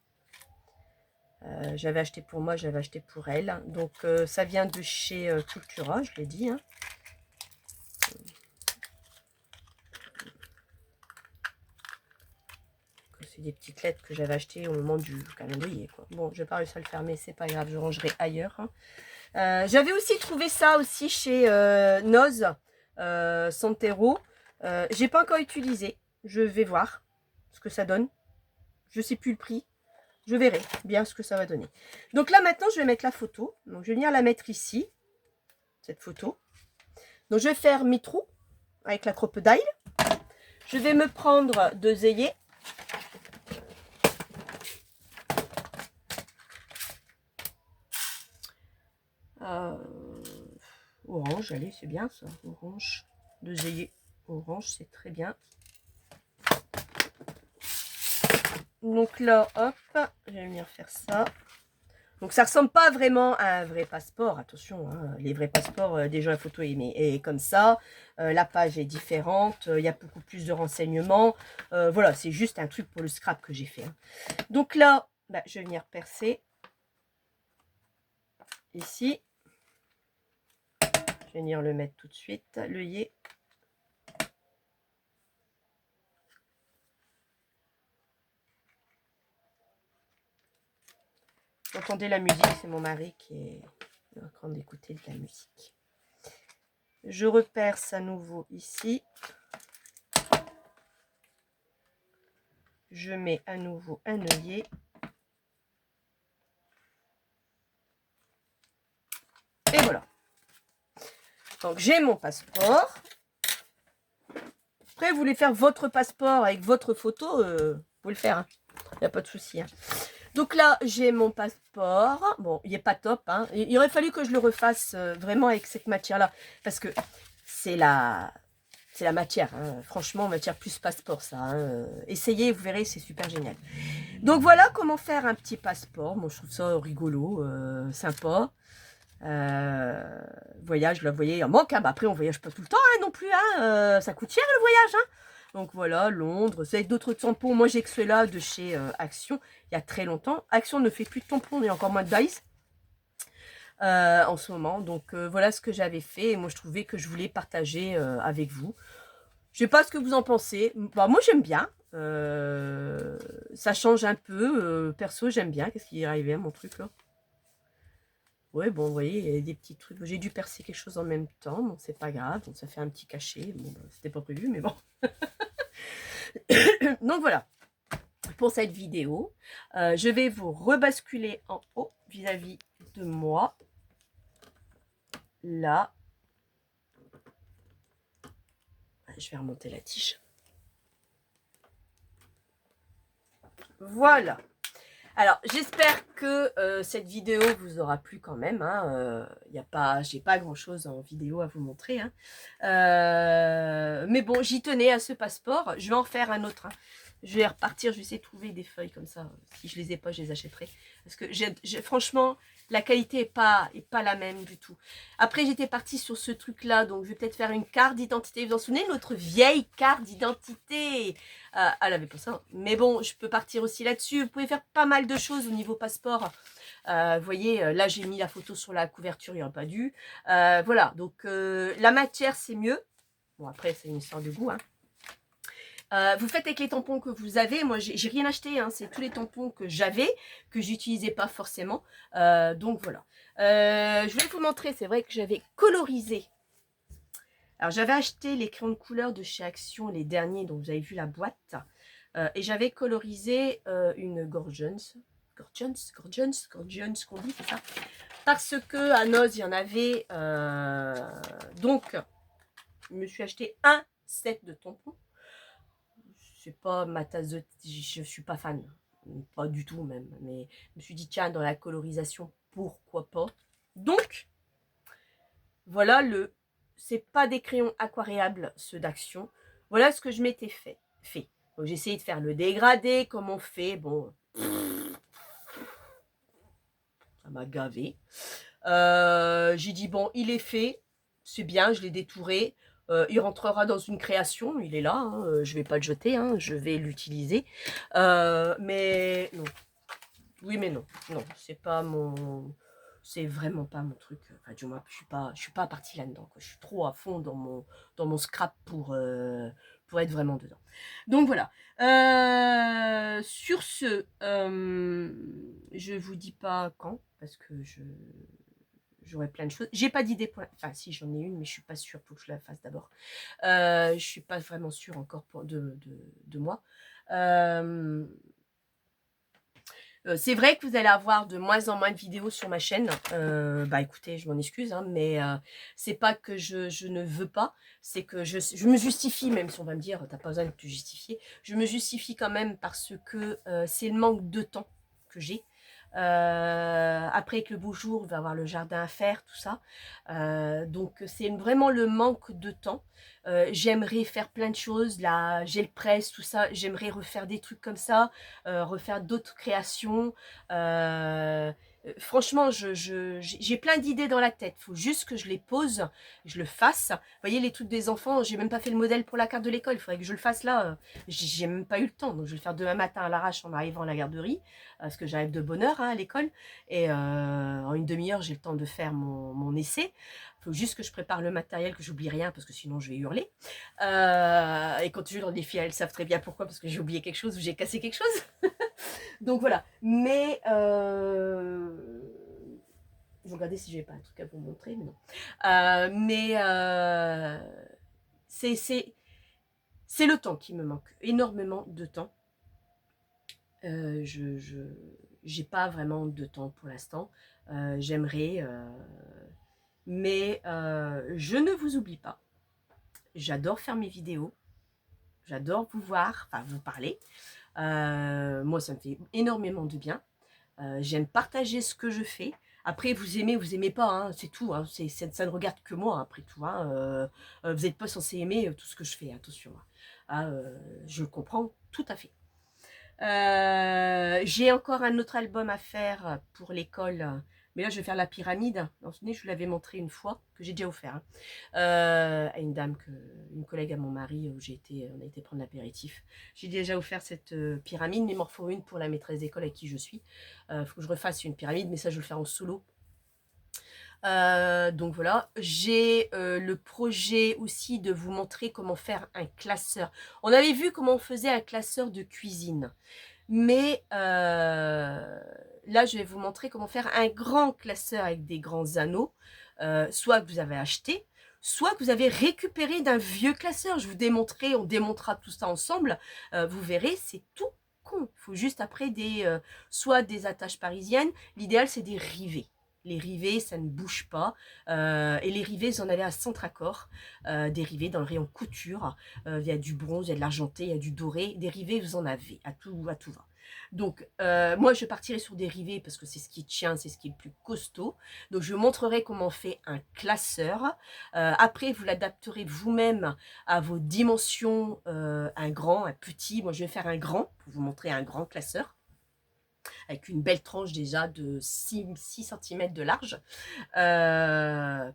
J'avais acheté pour moi, j'avais acheté pour elle. Donc, ça vient de chez Cultura, je l'ai dit. Hein. C'est des petites lettres que j'avais achetées au moment du calendrier. Quoi. Bon, je n'ai pas réussi à le fermer, c'est pas grave, je rangerai ailleurs. Hein. J'avais aussi trouvé ça aussi chez Noz. Santero. J'ai pas encore utilisé. Je vais voir ce que ça donne. Je sais plus le prix. Je verrai bien ce que ça va donner. Donc là, maintenant, je vais mettre la photo. Donc, je vais venir la mettre ici. Cette photo. Donc, je vais faire mes trous avec la crocodile. Je vais me prendre 2 œillets. Orange, allez, c'est bien ça. Orange. 2 œillets orange, c'est très bien. Donc là, hop, je vais venir faire ça. Donc ça ressemble pas vraiment à un vrai passeport, attention, hein, les vrais passeports, déjà la photo est comme ça, la page est différente, il y a beaucoup plus de renseignements, voilà, c'est juste un truc pour le scrap que j'ai fait. Hein. Donc là, bah, je vais venir percer, ici, je vais venir le mettre tout de suite, l'œillet. Vous entendez la musique, c'est mon mari qui est en train d'écouter de la musique. Je reperce à nouveau ici. Je mets à nouveau un œillet. Et voilà. Donc j'ai mon passeport. Après, vous voulez faire votre passeport avec votre photo, vous pouvez le faire. Il n'y a pas de souci. Hein. Donc là, j'ai mon passeport. Bon, il n'est pas top. Hein. Il aurait fallu que je le refasse vraiment avec cette matière-là. Parce que c'est la matière. Hein. Franchement, matière plus passeport, ça. Hein. Essayez, vous verrez, c'est super génial. Donc voilà comment faire un petit passeport. Moi, je trouve ça rigolo, sympa. Voyage, là, vous voyez, il en manque. Hein. Bah, après, on voyage pas tout le temps hein, non plus. Hein. Ça coûte cher le voyage. Hein. Donc voilà, Londres. C'est avec d'autres tampons. Moi, j'ai que ceux-là de chez Action. Il y a très longtemps. Action ne fait plus de tampons et encore moins de Dice en ce moment. Donc voilà ce que j'avais fait. Et moi, je trouvais que je voulais partager avec vous. Je sais pas ce que vous en pensez. Bah, moi, j'aime bien. Ça change un peu. Perso, j'aime bien. Qu'est-ce qui est arrivé à mon truc là? Ouais, bon, vous voyez, il y a des petits trucs. J'ai dû percer quelque chose en même temps. Bon, c'est pas grave. Donc, ça fait un petit cachet. Bon, bah, c'était pas prévu, mais bon. Donc, voilà. Pour cette vidéo, je vais vous rebasculer en haut vis-à-vis de moi. Là. Je vais remonter la tige. Voilà. Alors, j'espère que cette vidéo vous aura plu quand même. Hein. J'ai pas grand-chose en vidéo à vous montrer. Hein. Mais bon, j'y tenais à ce passeport. Je vais en faire un autre. Hein. Je vais repartir, je vais essayer de trouver des feuilles comme ça. Si je les ai pas, je les achèterai. Parce que franchement, la qualité est pas la même du tout. Après, j'étais partie sur ce truc-là, donc je vais peut-être faire une carte d'identité. Vous vous en souvenez, notre vieille carte d'identité? Elle avait pas ça. Mais bon, je peux partir aussi là-dessus. Vous pouvez faire pas mal de choses au niveau passeport. Vous voyez, là, j'ai mis la photo sur la couverture, il n'y aurait pas dû. Voilà, donc la matière, c'est mieux. Bon, après, c'est une histoire de goût, hein. Vous faites avec les tampons que vous avez. Moi, j'ai rien acheté. Hein. C'est tous les tampons que j'avais, que j'utilisais pas forcément. Donc, voilà. Je voulais vous montrer. C'est vrai que j'avais colorisé. Alors, j'avais acheté les crayons de couleur de chez Action, les derniers. Donc, vous avez vu la boîte. Et j'avais colorisé une Gorgeons, qu'on dit, c'est ça. Parce que à Noz, il y en avait. Donc, je me suis acheté un set de tampons. C'est pas ma tasse de thé, je suis pas fan, pas du tout même, mais je me suis dit tiens, dans la colorisation, pourquoi pas. Donc voilà, c'est pas des crayons aquarellables ceux d'Action. Voilà ce que je m'étais fait. Donc j'ai essayé de faire le dégradé comme on fait. Bon, ça m'a gavé. J'ai dit bon, il est fait, c'est bien, je l'ai détouré. Il rentrera dans une création, il est là, hein, je vais pas le jeter, hein, je vais l'utiliser. Mais non, oui mais non, c'est pas mon, c'est vraiment pas mon truc. Enfin, du moins, je suis pas partie là-dedans. Je suis trop à fond dans mon scrap pour être vraiment dedans. Donc voilà. Sur ce, je vous dis pas quand parce que j'aurai plein de choses. J'ai pas d'idée pour enfin si j'en ai une, mais je suis pas sûre, faut que je la fasse d'abord. Je suis pas vraiment sûre encore de moi. C'est vrai que vous allez avoir de moins en moins de vidéos sur ma chaîne. Bah écoutez, je m'en excuse, hein, mais c'est pas que je ne veux pas, c'est que je me justifie, même si on va me dire, t'as pas besoin de te justifier. Je me justifie quand même parce que c'est le manque de temps que j'ai. Après avec le beau jour, il va y avoir le jardin à faire, tout ça. Donc c'est vraiment le manque de temps. J'aimerais faire plein de choses, là, j'ai le presse, tout ça. J'aimerais refaire des trucs comme ça, refaire d'autres créations. Franchement, j'ai plein d'idées dans la tête. Il faut juste que je les pose, je le fasse. Vous voyez, les trucs des enfants, j'ai même pas fait le modèle pour la carte de l'école. Il faudrait que je le fasse là. J'ai même pas eu le temps. Donc, je vais le faire demain matin à l'arrache en arrivant à la garderie. Parce que j'arrive de bonne heure hein, à l'école. Et en une demi-heure, j'ai le temps de faire mon essai. Il faut juste que je prépare le matériel, que j'oublie rien, parce que sinon je vais hurler. Et quand tu joues dans des filles, elles savent très bien pourquoi, parce que j'ai oublié quelque chose ou j'ai cassé quelque chose. Donc voilà. Mais je vais regarder si j'ai pas un truc à vous montrer, mais non. C'est le temps qui me manque, énormément de temps. J'ai pas vraiment de temps pour l'instant. J'aimerais, mais je ne vous oublie pas. J'adore faire mes vidéos. J'adore vous voir, enfin vous parler. Moi, ça me fait énormément de bien. J'aime partager ce que je fais. Après, vous aimez pas, hein, c'est tout. Hein, ça ne regarde que moi, après tout. Hein, vous n'êtes pas censé aimer tout ce que je fais, attention. Hein, je le comprends tout à fait. J'ai encore un autre album à faire pour l'école. Mais là, je vais faire la pyramide. Je vous l'avais montré une fois, que j'ai déjà offert. Hein, à une dame, une collègue à mon mari, où on a été prendre l'apéritif. J'ai déjà offert cette pyramide, mais il m'en faut une pour la maîtresse d'école avec qui je suis. Faut que je refasse une pyramide, mais ça, je vais le faire en solo. Donc voilà, j'ai le projet aussi de vous montrer comment faire un classeur. On avait vu comment on faisait un classeur de cuisine. Mais là, je vais vous montrer comment faire un grand classeur avec des grands anneaux, soit que vous avez acheté, soit que vous avez récupéré d'un vieux classeur. Je vous démontrerai, on démontrera tout ça ensemble. Vous verrez, c'est tout con. Il faut juste après soit des attaches parisiennes. L'idéal, c'est des rivets. Les rivets, ça ne bouge pas. Et les rivets, vous en avez à Centracor. Des rivets dans le rayon couture. Il y a du bronze, il y a de l'argenté, il y a du doré. Des rivets, vous en avez à tout va. Donc, moi, je partirai sur des rivets parce que c'est ce qui tient, c'est ce qui est le plus costaud. Donc, je vous montrerai comment on fait un classeur. Après, vous l'adapterez vous-même à vos dimensions, un grand, un petit. Moi, je vais faire un grand pour vous montrer un grand classeur avec une belle tranche déjà de 6 cm de large.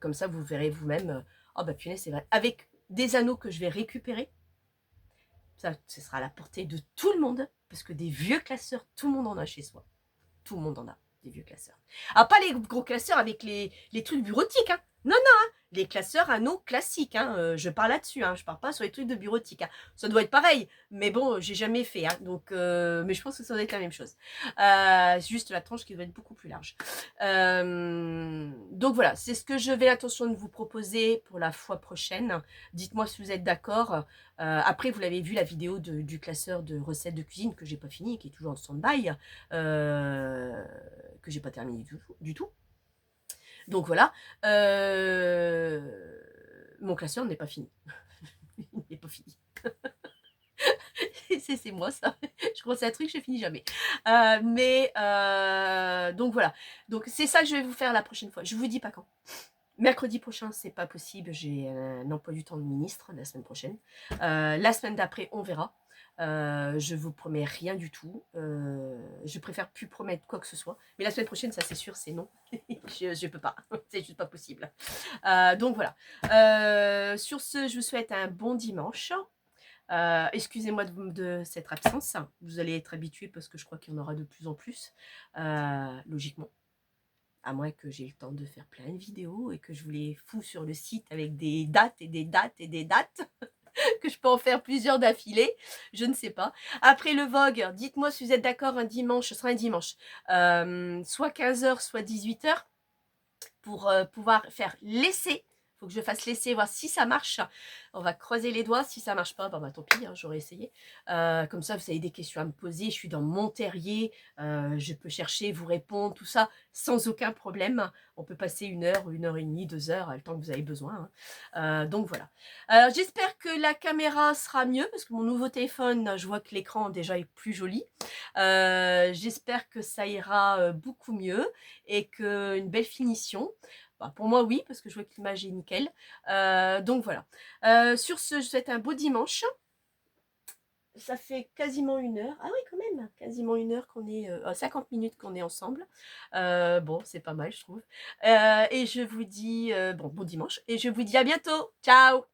Comme ça, vous verrez vous-même. Oh, bah, punaise, c'est vrai. Avec des anneaux que je vais récupérer. Ça, ce sera à la portée de tout le monde, parce que des vieux classeurs, tout le monde en a chez soi. Tout le monde en a, des vieux classeurs. Ah, pas les gros classeurs avec les trucs bureautiques, hein. Non, non, hein. Les classeurs anneaux classiques, hein. Je parle là-dessus, hein. Je parle pas sur les trucs de bureautique. Hein. Ça doit être pareil, mais bon, j'ai jamais fait, hein. Donc, mais je pense que ça doit être la même chose. C'est juste la tranche qui doit être beaucoup plus large. Donc voilà, c'est ce que je vais l'intention de vous proposer pour la fois prochaine. Dites-moi si vous êtes d'accord. Après, vous l'avez vu, la vidéo du classeur de recettes de cuisine que j'ai pas fini, qui est toujours en stand-by, que j'ai pas terminé du tout. Donc voilà, mon classeur n'est pas fini. Il n'est pas fini. C'est moi ça. Je commence un truc, je finis jamais. Donc voilà. Donc c'est ça que je vais vous faire la prochaine fois. Je vous dis pas quand. Mercredi prochain, c'est pas possible. J'ai un emploi du temps de ministre la semaine prochaine. La semaine d'après, on verra. Je vous promets rien du tout. Je préfère plus promettre quoi que ce soit. Mais la semaine prochaine, ça c'est sûr, c'est non. je peux pas. C'est juste pas possible. Donc voilà. Sur ce, je vous souhaite un bon dimanche. Excusez-moi de cette absence. Vous allez être habitués parce que je crois qu'il y en aura de plus en plus. Logiquement. À moins que j'ai le temps de faire plein de vidéos et que je vous les fous sur le site avec des dates et des dates et des dates, que je peux en faire plusieurs d'affilée, je ne sais pas. Après le Vogue, dites-moi si vous êtes d'accord, un dimanche, ce sera un dimanche, soit 15h, soit 18h. pour pouvoir faire l'essai. Il faut que je fasse l'essai, voir si ça marche. On va croiser les doigts. Si ça marche pas, bah tant pis, hein, j'aurais essayé. Comme ça, vous avez des questions à me poser. Je suis dans mon terrier. Je peux chercher, vous répondre, tout ça, sans aucun problème. On peut passer 1 heure et demie, 2 heures, le temps que vous avez besoin. Hein. Donc voilà. J'espère que la caméra sera mieux, parce que mon nouveau téléphone, je vois que l'écran déjà est plus joli. J'espère que ça ira beaucoup mieux et qu'une belle finition. Bah, pour moi, oui, parce que je vois que l'image est nickel. Donc voilà. Sur ce, je vous souhaite un beau dimanche. Ça fait quasiment 1 heure. Ah oui, quand même, quasiment 1 heure qu'on est, 50 minutes qu'on est ensemble. Bon, c'est pas mal, je trouve. Et je vous dis, bon dimanche, et je vous dis à bientôt. Ciao!